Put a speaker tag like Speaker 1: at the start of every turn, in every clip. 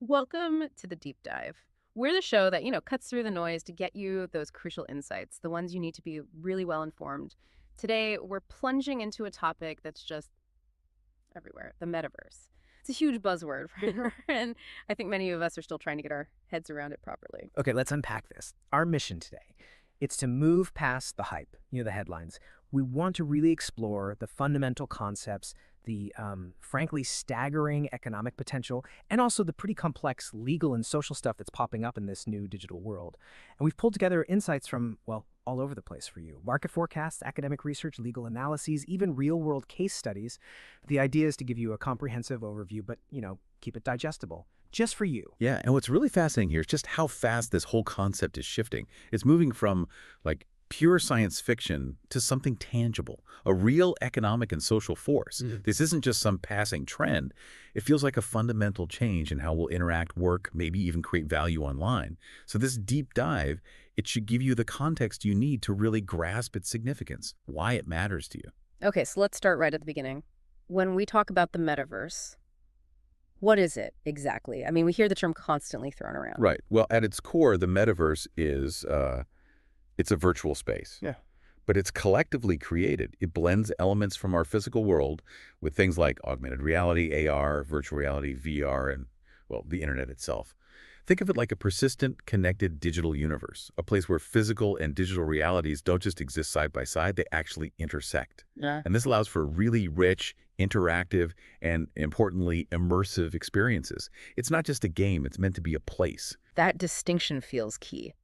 Speaker 1: Welcome to the deep dive. We're the show that, cuts through the noise to get you those crucial insights, the ones you need to be really well informed. Today, we're plunging into a topic that's just everywhere, the metaverse. It's a huge buzzword, and I think many of us are still trying to get our heads around it properly.
Speaker 2: Okay, let's unpack this. Our mission today, it's to move past the hype, the headlines. We want to really explore the fundamental concepts, the frankly staggering economic potential, and also the pretty complex legal and social stuff that's popping up in this new digital world. And we've pulled together insights from, well, all over the place for you. Market forecasts, academic research, legal analyses, even real-world case studies. The idea is to give you a comprehensive overview, but, keep it digestible. Just for you.
Speaker 3: Yeah, and what's really fascinating here is just how fast this whole concept is shifting. It's moving from like pure science fiction to something tangible, a real economic and social force. This isn't just some passing trend. It feels like a fundamental change in how we'll interact, work, maybe even create value online. So this deep dive, it should give you the context you need to really grasp its significance, why it matters to you.
Speaker 1: Okay, so let's start right at the beginning. When we talk about the metaverse, what is it exactly? I mean, we hear the term constantly thrown around.
Speaker 3: Right. Well, at its core, the metaverse is it's a virtual space.
Speaker 2: Yeah.
Speaker 3: But it's collectively created. It blends elements from our physical world with things like augmented reality, AR, virtual reality, VR, and, well, the internet itself. Think of it like a persistent, connected digital universe, a place where physical and digital realities don't just exist side by side, they actually intersect.
Speaker 1: Yeah.
Speaker 3: And this allows for really rich, interactive, and importantly, immersive experiences. It's not just a game, it's meant to be a place.
Speaker 1: That distinction feels key.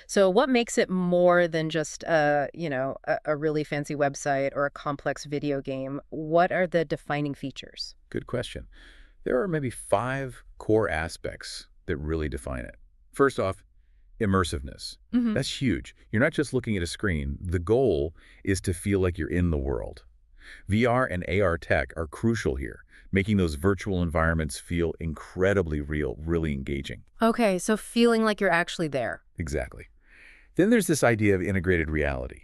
Speaker 1: So what makes it more than just a really fancy website or a complex video game? What are the defining features?
Speaker 3: Good question. There are maybe 5 core aspects that really define it. First off, immersiveness. That's huge. You're not just looking at a screen. The goal is to feel like you're in the world. VR and AR tech are crucial here, making those virtual environments feel incredibly real, really engaging.
Speaker 1: Okay, so feeling like you're actually there.
Speaker 3: Exactly. Then there's this idea of integrated reality.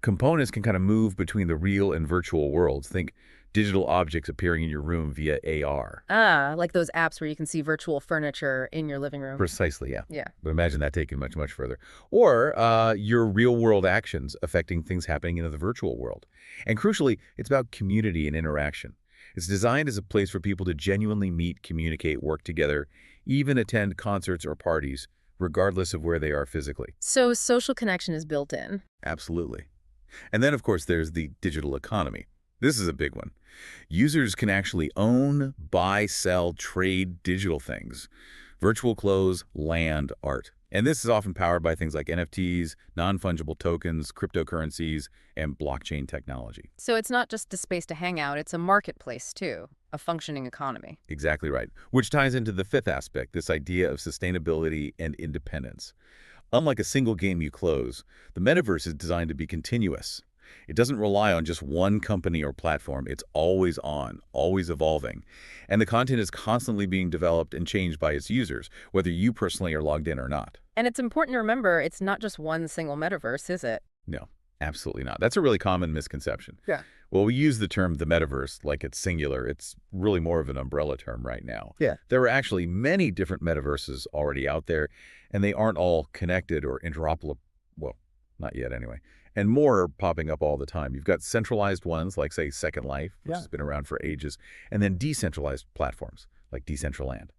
Speaker 3: Components can kind of move between the real and virtual worlds. Think digital objects appearing in your room via AR.
Speaker 1: Ah, like those apps where you can see virtual furniture in your living room.
Speaker 3: Precisely, yeah.
Speaker 1: Yeah.
Speaker 3: But imagine that taken much, much further. Or your real-world actions affecting things happening in the virtual world. And crucially, it's about community and interaction. It's designed as a place for people to genuinely meet, communicate, work together, even attend concerts or parties, regardless of where they are physically.
Speaker 1: So social connection is built in.
Speaker 3: Absolutely. And then, of course, there's the digital economy. This is a big one. Users can actually own, buy, sell, trade digital things. Virtual clothes, land, art. And this is often powered by things like NFTs, non-fungible tokens, cryptocurrencies, and blockchain technology.
Speaker 1: So it's not just a space to hang out, it's a marketplace too, a functioning economy.
Speaker 3: Exactly right. Which ties into the 5th aspect, this idea of sustainability and independence. Unlike a single game you close, the metaverse is designed to be continuous. It doesn't rely on just one company or platform. It's always on, always evolving. And the content is constantly being developed and changed by its users, whether you personally are logged in or not.
Speaker 1: And it's important to remember it's not just one single metaverse, is it?
Speaker 3: No, absolutely not. That's a really common misconception.
Speaker 1: Yeah.
Speaker 3: Well, we use the term the metaverse like it's singular. It's really more of an umbrella term right now.
Speaker 2: Yeah.
Speaker 3: There are actually many different metaverses already out there, and they aren't all connected or interoperable. Well, not yet anyway. And more are popping up all the time. You've got centralized ones like, say, Second Life, which has been around for ages, and then decentralized platforms like Decentraland.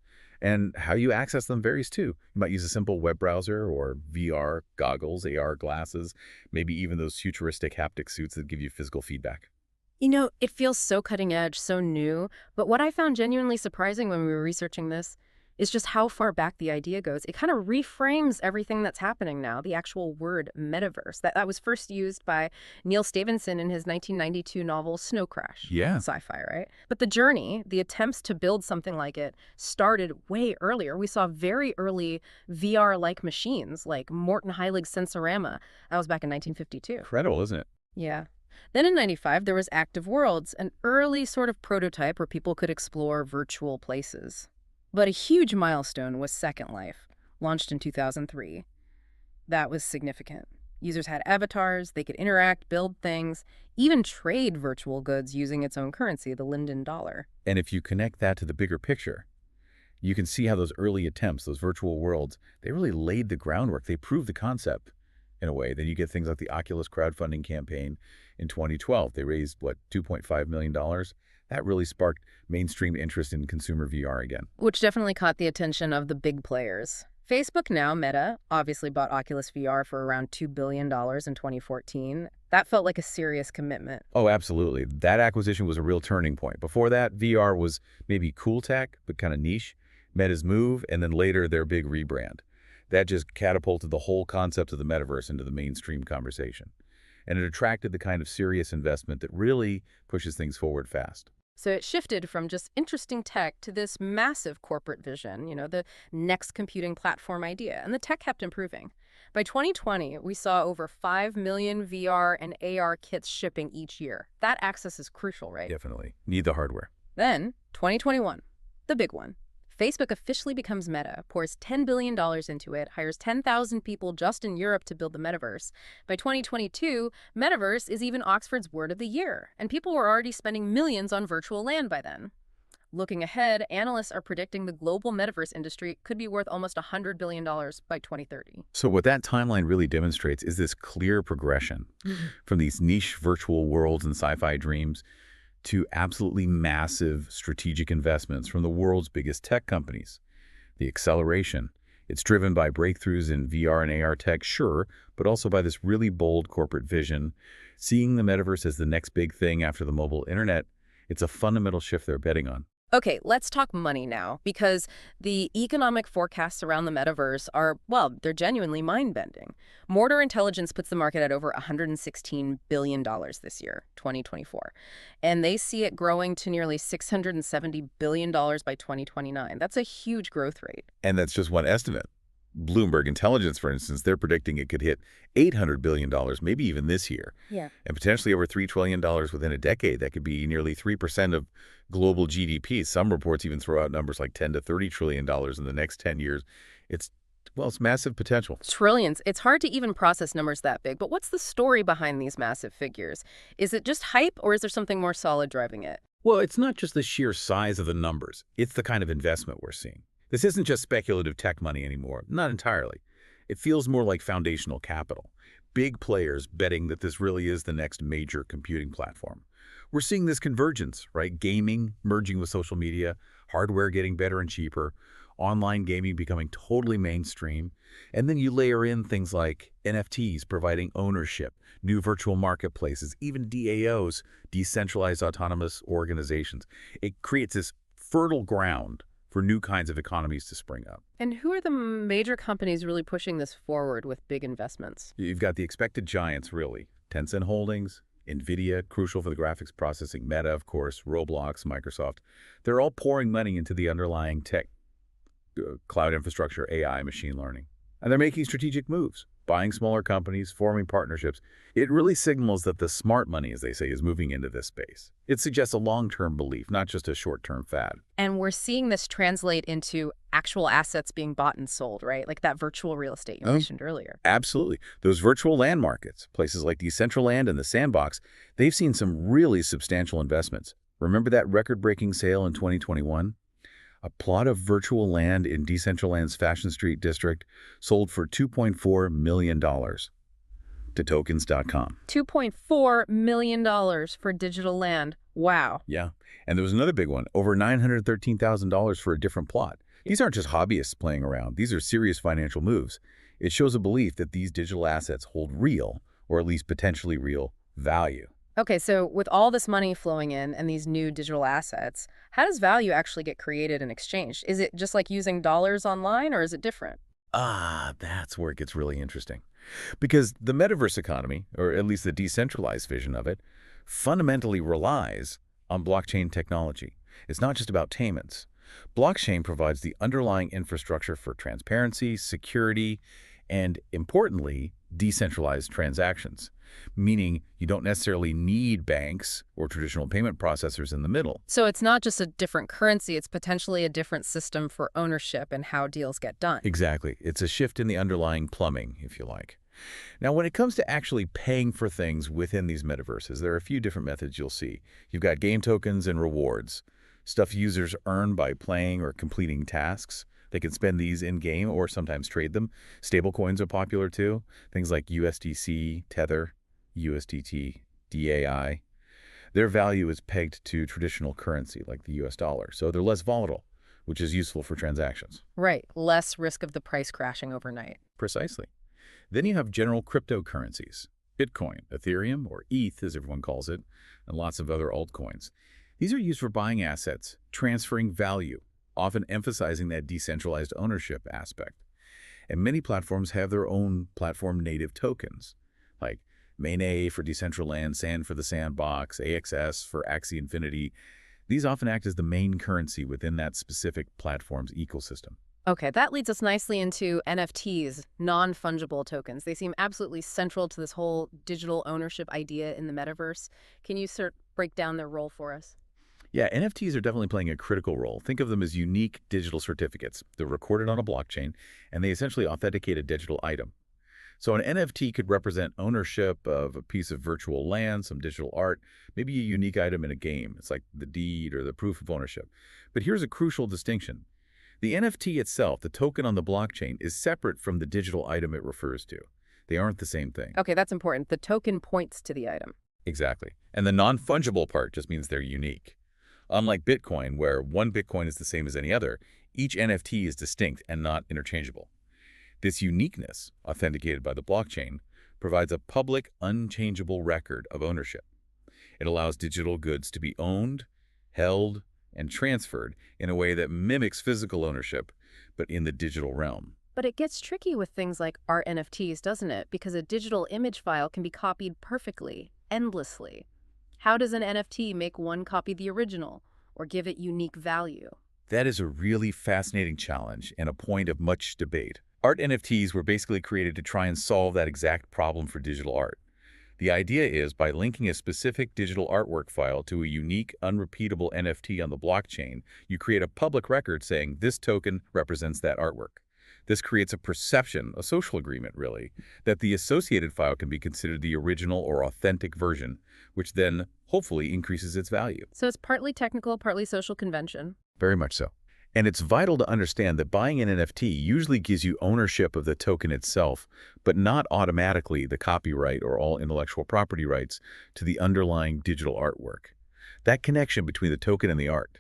Speaker 3: And how you access them varies too. You might use a simple web browser or VR goggles, AR glasses, maybe even those futuristic haptic suits that give you physical feedback.
Speaker 1: It feels so cutting edge, so new, but what I found genuinely surprising when we were researching this is just how far back the idea goes. It kind of reframes everything that's happening now, the actual word metaverse. That was first used by Neil Stephenson in his 1992 novel Snow Crash.
Speaker 3: Yeah.
Speaker 1: Sci-fi, right? But the journey, the attempts to build something like it, started way earlier. We saw very early VR-like machines like Morton Heilig's Sensorama. That was back in 1952.
Speaker 3: Incredible, isn't it?
Speaker 1: Yeah. Then in 95, there was Active Worlds, an early sort of prototype where people could explore virtual places. But a huge milestone was Second Life, launched in 2003. That was significant. Users had avatars, they could interact, build things, even trade virtual goods using its own currency, the Linden dollar.
Speaker 3: And if you connect that to the bigger picture, You can see how those early attempts, those virtual worlds, they really laid the groundwork. They proved the concept in a way. Then you get things like the Oculus crowdfunding campaign in 2012. They raised, what, $2.5 million? That really sparked mainstream interest in consumer VR again.
Speaker 1: Which definitely caught the attention of the big players. Facebook, now Meta, obviously bought Oculus VR for around $2 billion in 2014. That felt like a serious commitment.
Speaker 3: Oh, absolutely. That acquisition was a real turning point. Before that, VR was maybe cool tech, but kind of niche. Meta's move, and then later their big rebrand. That just catapulted the whole concept of the metaverse into the mainstream conversation. And it attracted the kind of serious investment that really pushes things forward fast.
Speaker 1: So it shifted from just interesting tech to this massive corporate vision, the next computing platform idea. And the tech kept improving. By 2020, we saw over 5 million VR and AR kits shipping each year. That access is crucial, right?
Speaker 3: Definitely. Need the hardware.
Speaker 1: Then, 2021, the big one. Facebook officially becomes Meta, pours $10 billion into it, hires 10,000 people just in Europe to build the metaverse. By 2022, Metaverse is even Oxford's word of the year, and people were already spending millions on virtual land by then. Looking ahead, analysts are predicting the global metaverse industry could be worth almost $100 billion by 2030.
Speaker 3: So what that timeline really demonstrates is this clear progression from these niche virtual worlds and sci-fi dreams to absolutely massive strategic investments from the world's biggest tech companies. The acceleration, it's driven by breakthroughs in VR and AR tech, sure, but also by this really bold corporate vision. Seeing the metaverse as the next big thing after the mobile internet, it's a fundamental shift they're betting on.
Speaker 1: Okay, let's talk money now, because the economic forecasts around the metaverse are, well, they're genuinely mind-bending. Mortar Intelligence puts the market at over $116 billion this year, 2024, and they see it growing to nearly $670 billion by 2029. That's a huge growth rate.
Speaker 3: And that's just one estimate. Bloomberg Intelligence, for instance, they're predicting it could hit $800 billion, maybe even this year.
Speaker 1: Yeah.
Speaker 3: And potentially over $3 trillion within a decade. That could be nearly 3% of global GDP. Some reports even throw out numbers like $10 to $30 trillion in the next 10 years. It's massive potential.
Speaker 1: Trillions. It's hard to even process numbers that big, but what's the story behind these massive figures? Is it just hype, or is there something more solid driving it?
Speaker 3: Well, it's not just the sheer size of the numbers. It's the kind of investment we're seeing. This isn't just speculative tech money anymore. Not entirely. It feels more like foundational capital. Big players betting that this really is the next major computing platform. We're seeing this convergence, right? Gaming merging with social media, hardware getting better and cheaper, online gaming becoming totally mainstream, and then you layer in things like NFTs providing ownership, new virtual marketplaces, even DAOs, decentralized autonomous organizations. It creates this fertile ground for new kinds of economies to spring up.
Speaker 1: And who are the major companies really pushing this forward with big investments?
Speaker 3: You've got the expected giants, really. Tencent Holdings, NVIDIA, crucial for the graphics processing, Meta, of course, Roblox, Microsoft. They're all pouring money into the underlying tech, cloud infrastructure, AI, machine learning. And they're making strategic moves, buying smaller companies, forming partnerships. It really signals that the smart money, as they say, is moving into this space. It suggests a long-term belief, not just a short-term fad.
Speaker 1: And we're seeing this translate into actual assets being bought and sold, right? Like that virtual real estate you mentioned earlier.
Speaker 3: Absolutely. Those virtual land markets, places like Decentraland and the Sandbox, they've seen some really substantial investments. Remember that record-breaking sale in 2021? A plot of virtual land in Decentraland's Fashion Street district sold for $2.4 million to tokens.com.
Speaker 1: $2.4 million for digital land. Wow.
Speaker 3: Yeah. And there was another big one, over $913,000 for a different plot. These aren't just hobbyists playing around. These are serious financial moves. It shows a belief that these digital assets hold real, or at least potentially real, value.
Speaker 1: Okay, so with all this money flowing in and these new digital assets, how does value actually get created and exchanged? Is it just like using dollars online, or is it different?
Speaker 3: That's where it gets really interesting. Because the metaverse economy, or at least the decentralized vision of it, fundamentally relies on blockchain technology. It's not just about payments. Blockchain provides the underlying infrastructure for transparency, security, and, importantly, decentralized transactions, meaning you don't necessarily need banks or traditional payment processors in the middle.
Speaker 1: So it's not just a different currency, it's potentially a different system for ownership and how deals get done.
Speaker 3: Exactly. It's a shift in the underlying plumbing, if you like. Now, when it comes to actually paying for things within these metaverses, there are a few different methods you'll see. You've got game tokens and rewards. Stuff users earn by playing or completing tasks. They can spend these in-game or sometimes trade them. Stablecoins are popular too. Things like USDC, Tether, USDT, DAI. Their value is pegged to traditional currency like the US dollar, so they're less volatile, which is useful for transactions.
Speaker 1: Right. Less risk of the price crashing overnight.
Speaker 3: Precisely. Then you have general cryptocurrencies. Bitcoin, Ethereum, or ETH as everyone calls it, and lots of other altcoins. These are used for buying assets, transferring value, often emphasizing that decentralized ownership aspect. And many platforms have their own platform-native tokens, like MainA for Decentraland, Sand for the Sandbox, AXS for Axie Infinity. These often act as the main currency within that specific platform's ecosystem.
Speaker 1: Okay, that leads us nicely into NFTs, non-fungible tokens. They seem absolutely central to this whole digital ownership idea in the metaverse. Can you break down their role for us?
Speaker 3: Yeah, NFTs are definitely playing a critical role. Think of them as unique digital certificates. They're recorded on a blockchain, and they essentially authenticate a digital item. So an NFT could represent ownership of a piece of virtual land, some digital art, maybe a unique item in a game. It's like the deed or the proof of ownership. But here's a crucial distinction. The NFT itself, the token on the blockchain, is separate from the digital item it refers to. They aren't the same thing.
Speaker 1: Okay, that's important. The token points to the item.
Speaker 3: Exactly. And the non-fungible part just means they're unique. Unlike Bitcoin, where one Bitcoin is the same as any other, each NFT is distinct and not interchangeable. This uniqueness, authenticated by the blockchain, provides a public, unchangeable record of ownership. It allows digital goods to be owned, held, and transferred in a way that mimics physical ownership, but in the digital realm.
Speaker 1: But it gets tricky with things like art NFTs, doesn't it? Because a digital image file can be copied perfectly, endlessly. How does an NFT make one copy the original or give it unique value?
Speaker 3: That is a really fascinating challenge and a point of much debate. Art NFTs were basically created to try and solve that exact problem for digital art. The idea is by linking a specific digital artwork file to a unique, unrepeatable NFT on the blockchain, you create a public record saying this token represents that artwork. This creates a perception, a social agreement really, that the associated file can be considered the original or authentic version, which then hopefully increases its value.
Speaker 1: So it's partly technical, partly social convention.
Speaker 3: Very much so. And it's vital to understand that buying an NFT usually gives you ownership of the token itself, but not automatically the copyright or all intellectual property rights to the underlying digital artwork. That connection between the token and the art.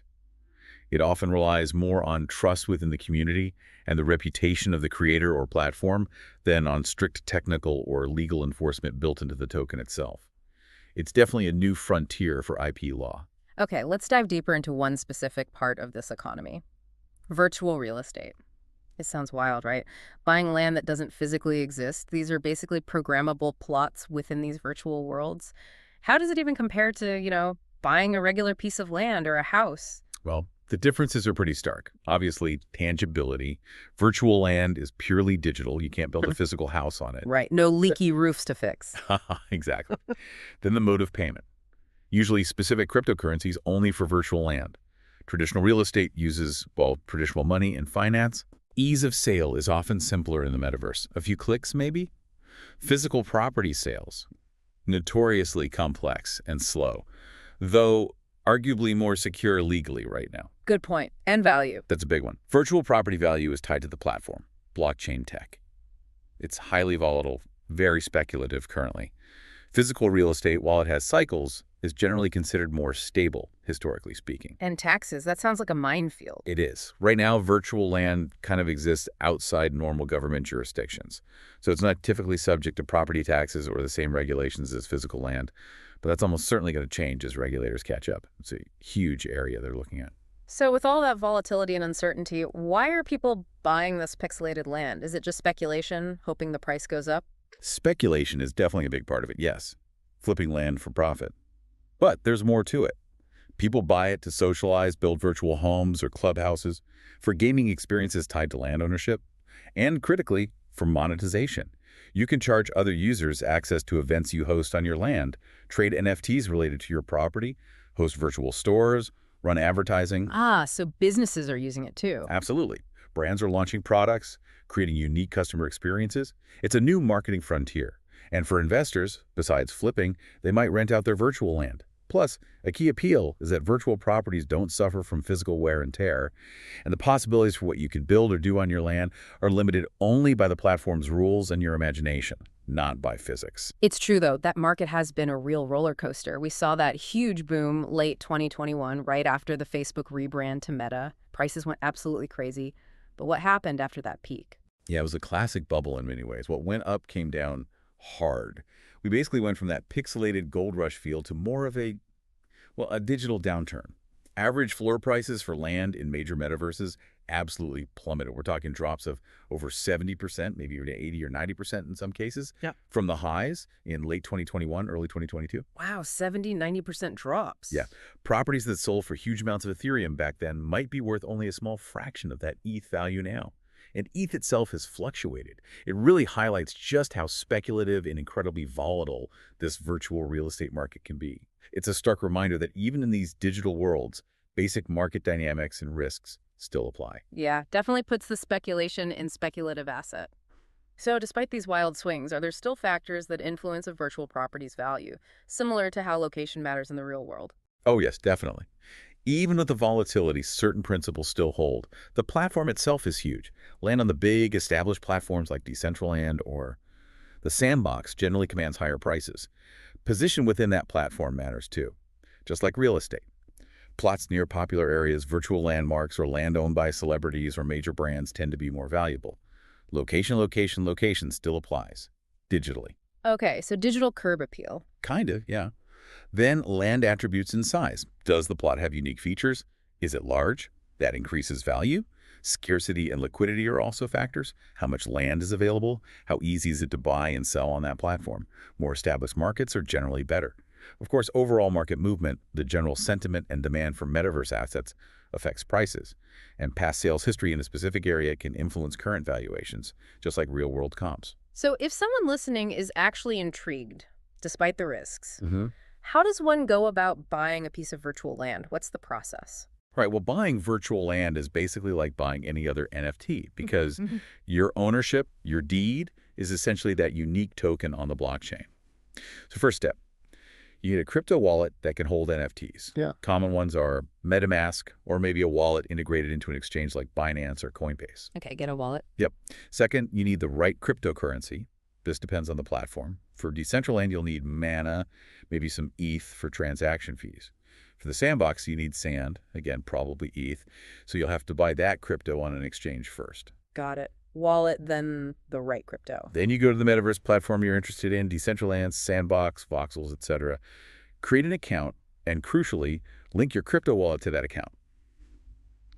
Speaker 3: It often relies more on trust within the community and the reputation of the creator or platform than on strict technical or legal enforcement built into the token itself. It's definitely a new frontier for IP law.
Speaker 1: Okay, let's dive deeper into one specific part of this economy. Virtual real estate. It sounds wild, right? Buying land that doesn't physically exist. These are basically programmable plots within these virtual worlds. How does it even compare to, buying a regular piece of land or a house?
Speaker 3: Well, the differences are pretty stark. Obviously, tangibility. Virtual land is purely digital. You can't build a physical house on it.
Speaker 1: Right. No leaky roofs to fix.
Speaker 3: Exactly. Then the mode of payment. Usually specific cryptocurrencies only for virtual land. Traditional real estate uses, traditional money and finance. Ease of sale is often simpler in the metaverse. A few clicks, maybe? Physical property sales. Notoriously complex and slow, though arguably more secure legally right now.
Speaker 1: Good point. And value.
Speaker 3: That's a big one. Virtual property value is tied to the platform, blockchain tech. It's highly volatile, very speculative currently. Physical real estate, while it has cycles, is generally considered more stable, historically speaking.
Speaker 1: And taxes. That sounds like a minefield.
Speaker 3: It is. Right now, virtual land kind of exists outside normal government jurisdictions. So it's not typically subject to property taxes or the same regulations as physical land. But that's almost certainly going to change as regulators catch up. It's a huge area they're looking at.
Speaker 1: So with all that volatility and uncertainty, why are people buying this pixelated land? Is it just speculation, hoping the price goes up?
Speaker 3: Speculation is definitely a big part of it, yes. Flipping land for profit. But there's more to it. People buy it to socialize, build virtual homes or clubhouses, for gaming experiences tied to land ownership, and critically, for monetization. You can charge other users access to events you host on your land, trade NFTs related to your property, host virtual stores, run advertising.
Speaker 1: Ah, so businesses are using it too.
Speaker 3: Absolutely. Brands are launching products, creating unique customer experiences. It's a new marketing frontier. And for investors, besides flipping, they might rent out their virtual land, Plus, a key appeal is that virtual properties don't suffer from physical wear and tear, and the possibilities for what you can build or do on your land are limited only by the platform's rules and your imagination, not by physics.
Speaker 1: It's true, though, that market has been a real roller coaster. We saw that huge boom late 2021, right after the Facebook rebrand to Meta. Prices went absolutely crazy. But what happened after that peak?
Speaker 3: Yeah, it was a classic bubble in many ways. What went up came down hard. We basically went from that pixelated gold rush feel to more of a digital downturn. Average floor prices for land in major metaverses absolutely plummeted. We're talking drops of over 70%, maybe 80 or 90% in some cases,
Speaker 2: Yeah.
Speaker 3: from the highs in late 2021, early 2022.
Speaker 1: Wow, 70–90% drops.
Speaker 3: Yeah. Properties that sold for huge amounts of Ethereum back then might be worth only a small fraction of that ETH value now. And ETH itself has fluctuated. It really highlights just how speculative and incredibly volatile this virtual real estate market can be. It's a stark reminder that even in these digital worlds, basic market dynamics and risks still apply.
Speaker 1: Yeah, definitely puts the speculation in speculative asset. So despite these wild swings, are there still factors that influence a virtual property's value, similar to how location matters in the real world?
Speaker 3: Oh yes, definitely. Even with the volatility, certain principles still hold. The platform itself is huge. Land on the big, established platforms like Decentraland or the Sandbox generally commands higher prices. Position within that platform matters too, just like real estate. Plots near popular areas, virtual landmarks, or land owned by celebrities or major brands tend to be more valuable. Location, location, location still applies, digitally.
Speaker 1: Okay, so digital curb appeal.
Speaker 3: Kind of, yeah. Then land attributes and size. Does the plot have unique features? Is it large? That increases value. Scarcity and liquidity are also factors. How much land is available? How easy is it to buy and sell on that platform? More established markets are generally better. Of course, overall market movement, the general sentiment and demand for metaverse assets affects prices. And past sales history in a specific area can influence current valuations, just like real-world comps.
Speaker 1: So if someone listening is actually intrigued, despite the risks,
Speaker 3: Mm-hmm.
Speaker 1: how does one go about buying a piece of virtual land? What's the process?
Speaker 3: Right. Well, buying virtual land is basically like buying any other NFT because your ownership, your deed, is essentially that unique token on the blockchain. So first step, you need a crypto wallet that can hold NFTs.
Speaker 2: Yeah.
Speaker 3: Common ones are MetaMask or maybe a wallet integrated into an exchange like Binance or Coinbase.
Speaker 1: Okay, get a wallet.
Speaker 3: Yep. Second, you need the right cryptocurrency. This depends on the platform. For Decentraland, you'll need Mana, maybe some ETH for transaction fees. For the Sandbox, you need Sand, again, probably ETH, so you'll have to buy that crypto on an exchange first.
Speaker 1: Got it. Wallet, then the right crypto.
Speaker 3: Then you go to the Metaverse platform you're interested in, Decentraland, Sandbox, Voxels, etc. Create an account, and crucially, link your crypto wallet to that account.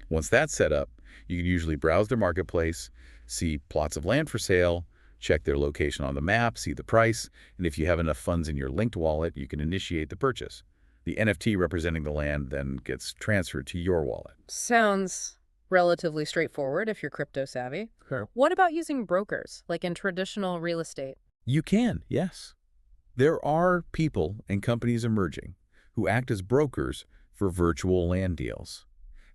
Speaker 3: Once that's set up, you can usually browse their marketplace, see plots of land for sale, check their location on the map, see the price, and if you have enough funds in your linked wallet, you can initiate the purchase. The NFT representing the land then gets transferred to your wallet.
Speaker 1: Sounds relatively straightforward if you're crypto savvy.
Speaker 2: Sure.
Speaker 1: What about using brokers, like in traditional real estate?
Speaker 3: You can, yes. There are people and companies emerging who act as brokers for virtual land deals.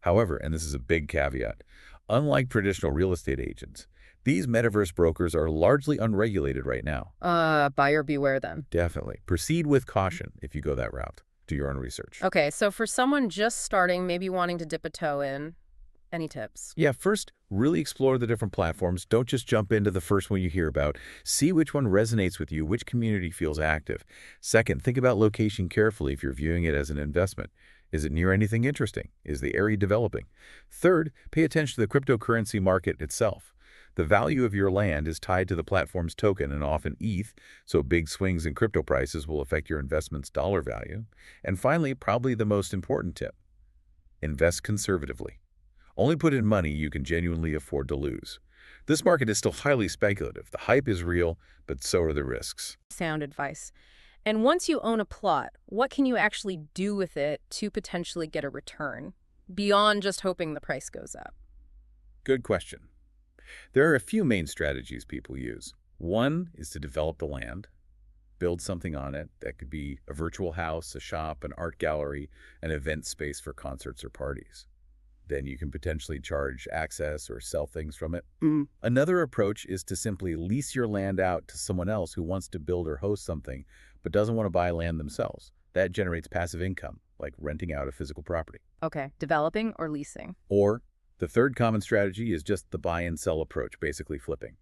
Speaker 3: However, and this is a big caveat, unlike traditional real estate agents, these metaverse brokers are largely unregulated right now.
Speaker 1: Buyer beware then.
Speaker 3: Definitely. Proceed with caution if you go that route. Do your own research.
Speaker 1: Okay, so for someone just starting, maybe wanting to dip a toe in, any tips?
Speaker 3: Yeah, first, really explore the different platforms. Don't just jump into the first one you hear about. See which one resonates with you, which community feels active. Second, think about location carefully if you're viewing it as an investment. Is it near anything interesting? Is the area developing? Third, pay attention to the cryptocurrency market itself. The value of your land is tied to the platform's token and often ETH, so big swings in crypto prices will affect your investment's dollar value. And finally, probably the most important tip, invest conservatively. Only put in money you can genuinely afford to lose. This market is still highly speculative. The hype is real, but so are the risks.
Speaker 1: Sound advice. And once you own a plot, what can you actually do with it to potentially get a return, beyond just hoping the price goes up?
Speaker 3: Good question. There are a few main strategies people use. One is to develop the land, build something on it. That could be a virtual house, a shop, an art gallery, an event space for concerts or parties. Then you can potentially charge access or sell things from it. Another approach is to simply lease your land out to someone else who wants to build or host something but doesn't want to buy land themselves. That generates passive income, like renting out a physical property.
Speaker 1: Okay, developing or leasing.
Speaker 3: Or the third common strategy is just the buy and sell approach, basically flipping.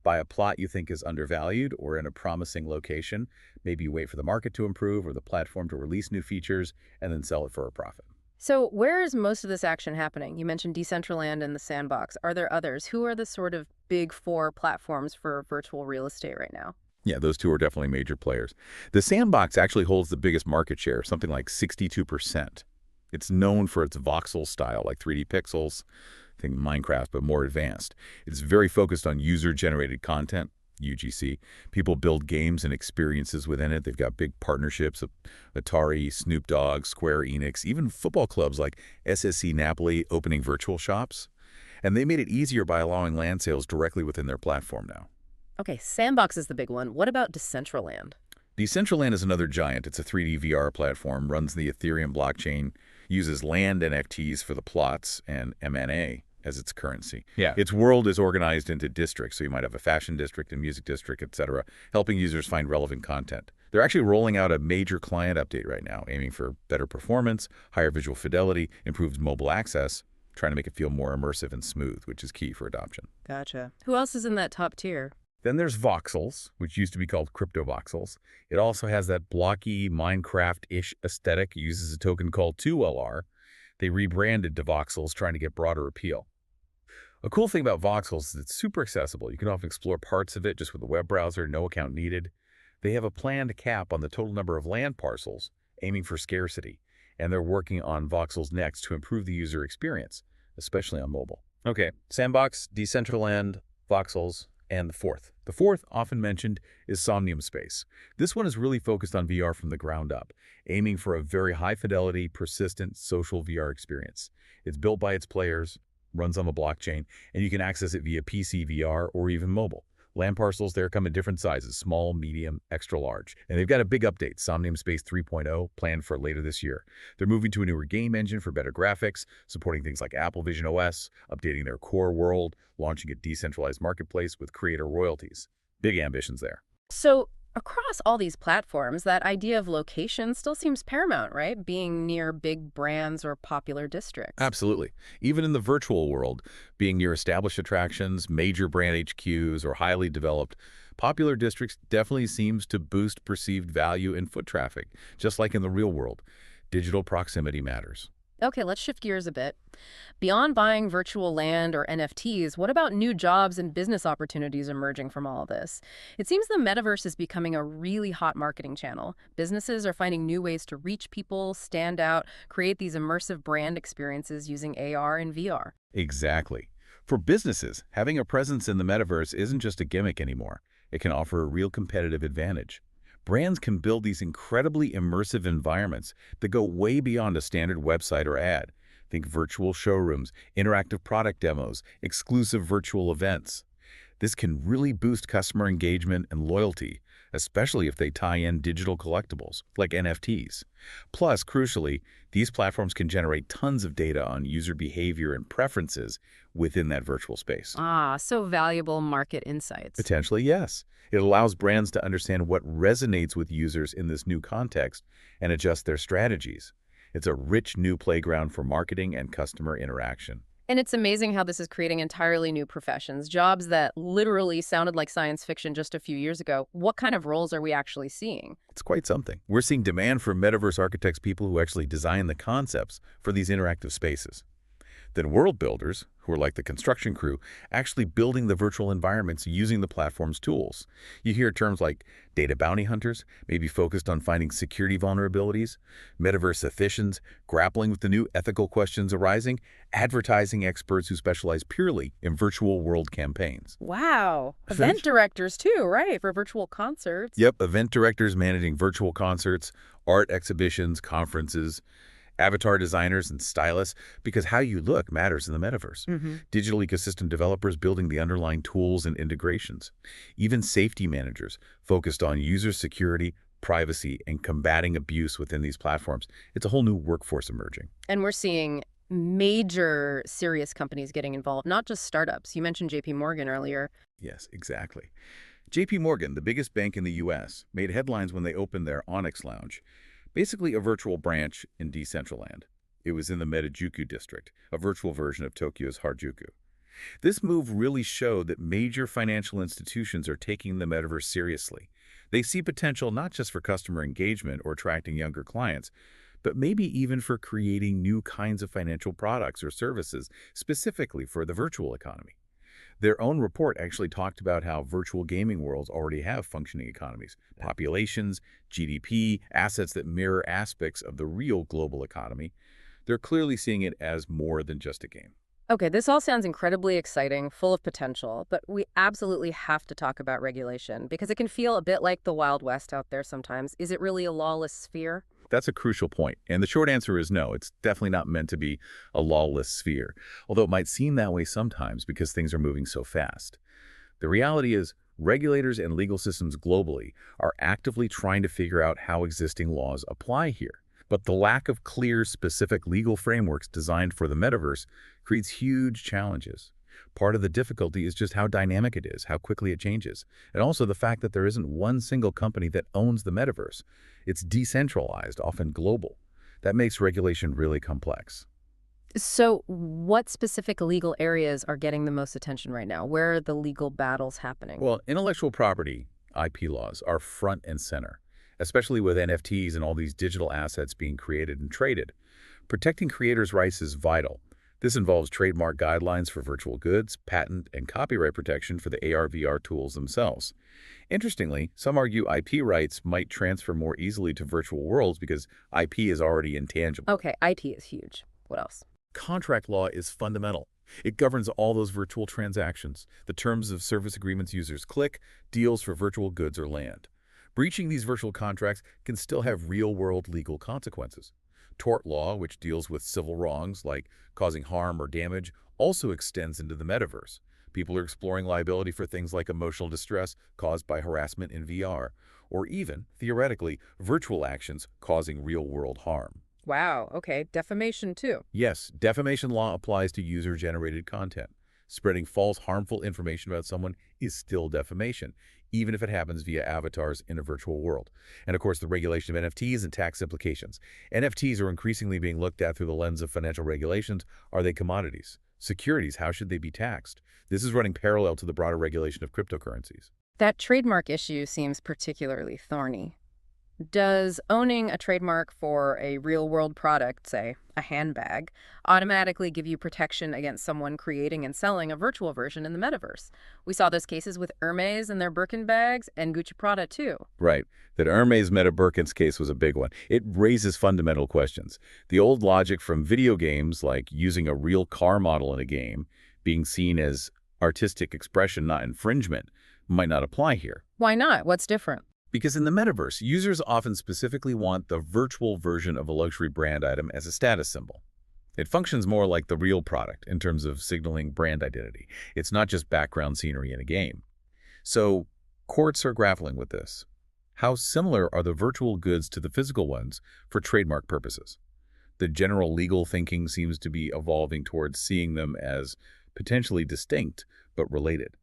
Speaker 3: Buy a plot you think is undervalued or in a promising location. Maybe you wait for the market to improve or the platform to release new features and then sell it for a profit.
Speaker 1: So where is most of this action happening? You mentioned Decentraland and the Sandbox. Are there others? Who are the sort of big four platforms for virtual real estate right now?
Speaker 3: Yeah, those two are definitely major players. The Sandbox actually holds the biggest market share, something like 62%. It's known for its voxel style, like 3D pixels, think Minecraft, but more advanced. It's very focused on user-generated content, UGC. People build games and experiences within it. They've got big partnerships of Atari, Snoop Dogg, Square Enix, even football clubs like SSC Napoli opening virtual shops. And they made it easier by allowing land sales directly within their platform now.
Speaker 1: Okay, Sandbox is the big one. What about Decentraland?
Speaker 3: Decentraland is another giant. It's a 3D VR platform, runs the Ethereum blockchain, uses land NFTs for the plots and MNA as its currency.
Speaker 2: Yeah.
Speaker 3: Its world is organized into districts, so you might have a fashion district, a music district, etc., helping users find relevant content. They're actually rolling out a major client update right now, aiming for better performance, higher visual fidelity, improved mobile access, trying to make it feel more immersive and smooth, which is key for adoption.
Speaker 1: Gotcha. Who else is in that top tier?
Speaker 3: Then there's voxels, which used to be called crypto voxels. It also has that blocky Minecraft-ish aesthetic, uses a token called 2LR. They rebranded to voxels, trying to get broader appeal. A cool thing about voxels is it's super accessible. You can often explore parts of it just with a web browser, no account needed. They have a planned cap on the total number of land parcels, aiming for scarcity, and they're working on voxels next to improve the user experience, especially on mobile.
Speaker 2: Okay, Sandbox, Decentraland, voxels, and the fourth.
Speaker 3: The fourth, often mentioned, is Somnium Space. This one is really focused on VR from the ground up, aiming for a very high-fidelity, persistent social VR experience. It's built by its players, runs on the blockchain, and you can access it via PC VR or even mobile. Land parcels there come in different sizes, small, medium, extra large. And they've got a big update, Somnium Space 3.0, planned for later this year. They're moving to a newer game engine for better graphics, supporting things like Apple Vision OS, updating their core world, launching a decentralized marketplace with creator royalties. Big ambitions there.
Speaker 1: So across all these platforms, that idea of location still seems paramount, right? Being near big brands or popular districts.
Speaker 3: Absolutely. Even in the virtual world, being near established attractions, major brand HQs, or highly developed, popular districts definitely seems to boost perceived value in foot traffic, just like in the real world. Digital proximity matters.
Speaker 1: Okay, let's shift gears a bit. Beyond buying virtual land or NFTs, what about new jobs and business opportunities emerging from all of this? It seems the metaverse is becoming a really hot marketing channel. Businesses are finding new ways to reach people, stand out, create these immersive brand experiences using AR and VR.
Speaker 3: Exactly. For businesses, having a presence in the metaverse isn't just a gimmick anymore. It can offer a real competitive advantage. Brands can build these incredibly immersive environments that go way beyond a standard website or ad. Think virtual showrooms, interactive product demos, exclusive virtual events. This can really boost customer engagement and loyalty, especially if they tie in digital collectibles, like NFTs. Plus, crucially, these platforms can generate tons of data on user behavior and preferences within that virtual space.
Speaker 1: Ah, so valuable market insights.
Speaker 3: Potentially, yes. It allows brands to understand what resonates with users in this new context and adjust their strategies. It's a rich new playground for marketing and customer interaction.
Speaker 1: And it's amazing how this is creating entirely new professions, jobs that literally sounded like science fiction just a few years ago. What kind of roles are we actually seeing?
Speaker 3: It's quite something. We're seeing demand for metaverse architects, people who actually design the concepts for these interactive spaces. Then world builders, who are like the construction crew, actually building the virtual environments using the platform's tools. You hear terms like data bounty hunters, maybe focused on finding security vulnerabilities, metaverse ethicians, grappling with the new ethical questions arising, advertising experts who specialize purely in virtual world campaigns.
Speaker 1: Wow. Event directors too, right? For virtual concerts.
Speaker 3: Yep, event directors managing virtual concerts, art exhibitions, conferences, avatar designers and stylists, because how you look matters in the metaverse. Digital ecosystem developers building the underlying tools and integrations. Even safety managers focused on user security, privacy, and combating abuse within these platforms. It's a whole new workforce emerging.
Speaker 1: And we're seeing major serious companies getting involved, not just startups. You mentioned JP Morgan earlier.
Speaker 3: Yes, exactly. JP Morgan, the biggest bank in the U.S., made headlines when they opened their Onyx Lounge. basically a virtual branch in Decentraland. It was in the Metajuku district, a virtual version of Tokyo's Harajuku. This move really showed that major financial institutions are taking the metaverse seriously. They see potential not just for customer engagement or attracting younger clients, but maybe even for creating new kinds of financial products or services specifically for the virtual economy. Their own report actually talked about how virtual gaming worlds already have functioning economies, populations, GDP, assets that mirror aspects of the real global economy. They're clearly seeing it as more than just a game.
Speaker 1: Okay, this all sounds incredibly exciting, full of potential, but we absolutely have to talk about regulation because it can feel a bit like the Wild West out there sometimes. Is it really a lawless sphere?
Speaker 3: That's a crucial point, and the short answer is no. It's definitely not meant to be a lawless sphere, although it might seem that way sometimes because things are moving so fast. The reality is, regulators and legal systems globally are actively trying to figure out how existing laws apply here. But the lack of clear, specific legal frameworks designed for the metaverse creates huge challenges. Part of the difficulty is just how dynamic it is, how quickly it changes, and also the fact that there isn't one single company that owns the metaverse. It's decentralized, often global. That makes regulation really complex.
Speaker 1: So, what specific legal areas are getting the most attention right now? Where are the legal battles happening?
Speaker 3: Well, intellectual property, IP laws, are front and center, especially with NFTs and all these digital assets being created and traded. Protecting creators' rights is vital. This involves trademark guidelines for virtual goods, patent and copyright protection for the AR/VR tools themselves. Interestingly, some argue IP rights might transfer more easily to virtual worlds because IP is already intangible.
Speaker 1: Okay, IP is huge. What else?
Speaker 3: Contract law is fundamental. It governs all those virtual transactions, the terms of service agreements users click, deals for virtual goods or land. Breaching these virtual contracts can still have real-world legal consequences. Tort law, which deals with civil wrongs like causing harm or damage, also extends into the metaverse. People are exploring liability for things like emotional distress caused by harassment in VR, or even, theoretically, virtual actions causing real-world harm.
Speaker 1: Wow, okay, defamation too.
Speaker 3: Yes, defamation law applies to user-generated content. Spreading false, harmful information about someone is still defamation, even if it happens via avatars in a virtual world. And of course, the regulation of NFTs and tax implications. NFTs are increasingly being looked at through the lens of financial regulations. Are they commodities? Securities, how should they be taxed? This is running parallel to the broader regulation of cryptocurrencies.
Speaker 1: That trademark issue seems particularly thorny. Does owning a trademark for a real-world product, say a handbag, automatically give you protection against someone creating and selling a virtual version in the metaverse? We saw those cases with Hermes and their Birkin bags and Gucci Prada too.
Speaker 3: Right. That Hermes Meta Birkin's case was a big one. It raises fundamental questions. The old logic from video games, like using a real car model in a game, being seen as artistic expression, not infringement, might not apply here.
Speaker 1: Why not? What's different?
Speaker 3: Because in the metaverse, users often specifically want the virtual version of a luxury brand item as a status symbol. It functions more like the real product in terms of signaling brand identity. It's not just background scenery in a game. So, courts are grappling with this. How similar are the virtual goods to the physical ones for trademark purposes? The general legal thinking seems to be evolving towards seeing them as potentially distinct but related.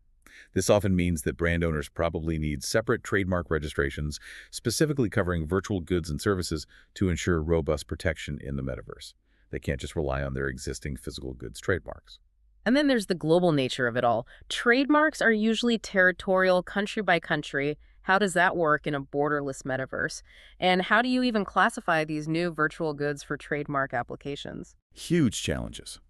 Speaker 3: This often means that brand owners probably need separate trademark registrations, specifically covering virtual goods and services to ensure robust protection in the metaverse. They can't just rely on their existing physical goods trademarks.
Speaker 1: And then there's the global nature of it all. Trademarks are usually territorial, country by country. How does that work in a borderless metaverse? And how do you even classify these new virtual goods for trademark applications?
Speaker 3: Huge challenges.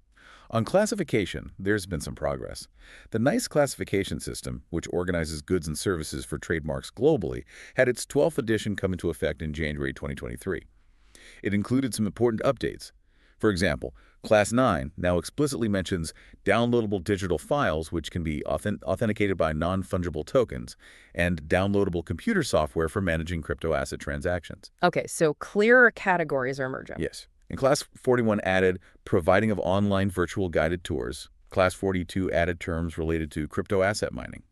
Speaker 3: On classification, there's been some progress. The NICE classification system, which organizes goods and services for trademarks globally, had its 12th edition come into effect in January 2023. It included some important updates. For example, Class 9 now explicitly mentions downloadable digital files, which can be authenticated by non-fungible tokens, and downloadable computer software for managing crypto asset transactions.
Speaker 1: Okay, so clearer categories are emerging.
Speaker 3: Yes. And Class 41 added providing of online virtual guided tours. Class 42 added terms related to crypto asset mining.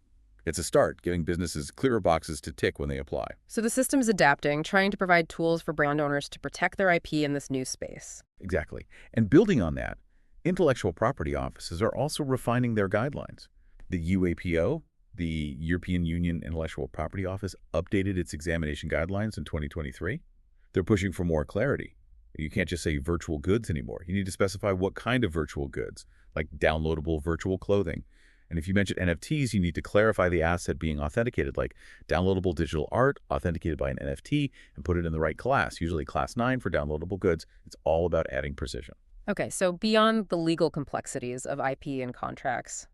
Speaker 3: It's a start, giving businesses clearer boxes to tick when they apply.
Speaker 1: So the system is adapting, trying to provide tools for brand owners to protect their IP in this new space.
Speaker 3: Exactly. And building on that, intellectual property offices are also refining their guidelines. The UAPO, the European Union Intellectual Property Office, updated its examination guidelines in 2023. They're pushing for more clarity. You can't just say virtual goods anymore. You need to specify what kind of virtual goods, like downloadable virtual clothing. And if you mention NFTs, you need to clarify the asset being authenticated, like downloadable digital art authenticated by an NFT, and put it in the right class, usually class 9 for downloadable goods. It's all about adding precision.
Speaker 1: Okay, so beyond the legal complexities of IP and contracts,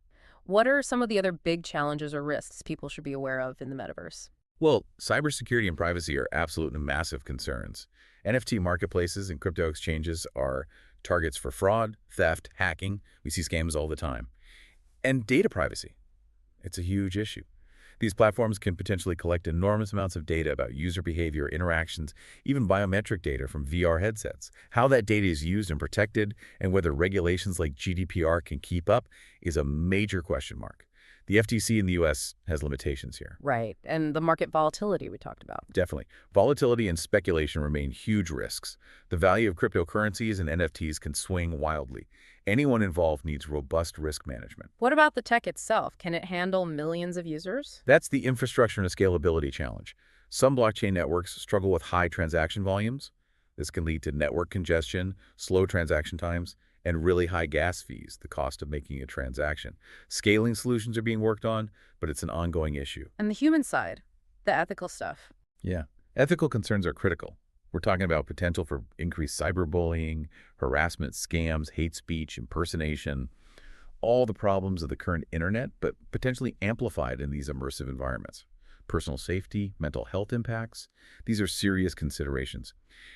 Speaker 1: what are some of the other big challenges or risks people should be aware of in the metaverse?
Speaker 3: Well, cybersecurity and privacy are absolute and massive concerns. NFT marketplaces and crypto exchanges are targets for fraud, theft, hacking. We see scams all the time. And data privacy. It's a huge issue. These platforms can potentially collect enormous amounts of data about user behavior, interactions, even biometric data from VR headsets. How that data is used and protected, and whether regulations like GDPR can keep up, is a major question mark. The FTC in the U.S. has limitations here.
Speaker 1: Right, and the market volatility we talked about.
Speaker 3: Definitely. Volatility and speculation remain huge risks. The value of cryptocurrencies and NFTs can swing wildly. Anyone involved needs robust risk management.
Speaker 1: What about the tech itself? Can it handle millions of users?
Speaker 3: That's the infrastructure and scalability challenge. Some blockchain networks struggle with high transaction volumes. This can lead to network congestion, slow transaction times, and really high gas fees, the cost of making a transaction. Scaling solutions are being worked on, but it's an ongoing issue.
Speaker 1: And the human side, the ethical stuff.
Speaker 3: Yeah. Ethical concerns are critical. We're talking about potential for increased cyberbullying, harassment, scams, hate speech, impersonation, all the problems of the current internet, but potentially amplified in these immersive environments. Personal safety, mental health impacts, these are serious considerations.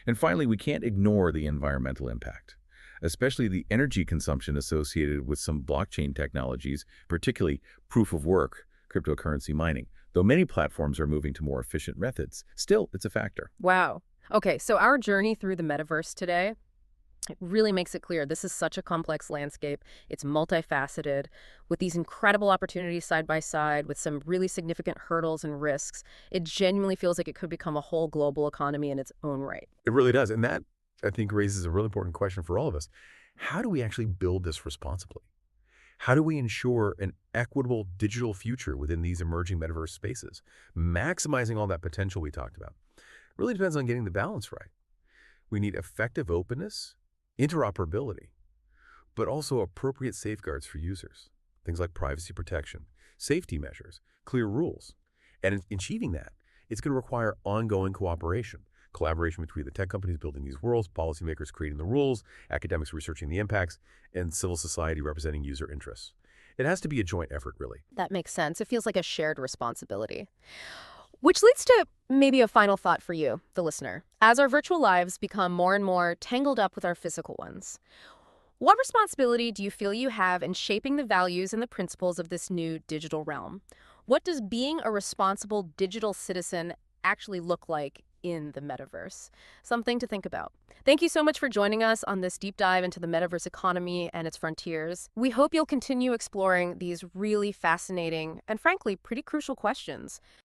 Speaker 3: And finally, we can't ignore the environmental impact, especially the energy consumption associated with some blockchain technologies, particularly proof of work, cryptocurrency mining. Though many platforms are moving to more efficient methods, still, it's a factor.
Speaker 1: Wow. Okay, so our journey through the metaverse today, it really makes it clear this is such a complex landscape. It's multifaceted, with these incredible opportunities side by side, with some really significant hurdles and risks. It genuinely feels like it could become a whole global economy in its own right.
Speaker 4: It really does. And that, I think, raises a really important question for all of us. How do we actually build this responsibly? How do we ensure an equitable digital future within these emerging metaverse spaces? Maximizing all that potential we talked about really depends on getting the balance right. We need effective openness, interoperability, but also appropriate safeguards for users. Things like privacy protection, safety measures, clear rules. And in achieving that, it's going to require ongoing cooperation. Collaboration between the tech companies building these worlds, policymakers creating the rules, academics researching the impacts, and civil society representing user interests. It has to be a joint effort, really.
Speaker 1: That makes sense. It feels like a shared responsibility. Which leads to maybe a final thought for you, the listener. As our virtual lives become more and more tangled up with our physical ones, what responsibility do you feel you have in shaping the values and the principles of this new digital realm? What does being a responsible digital citizen actually look like in the metaverse? Something to think about. Thank you so much for joining us on this deep dive into the metaverse economy and its frontiers. We hope you'll continue exploring these really fascinating and frankly pretty crucial questions.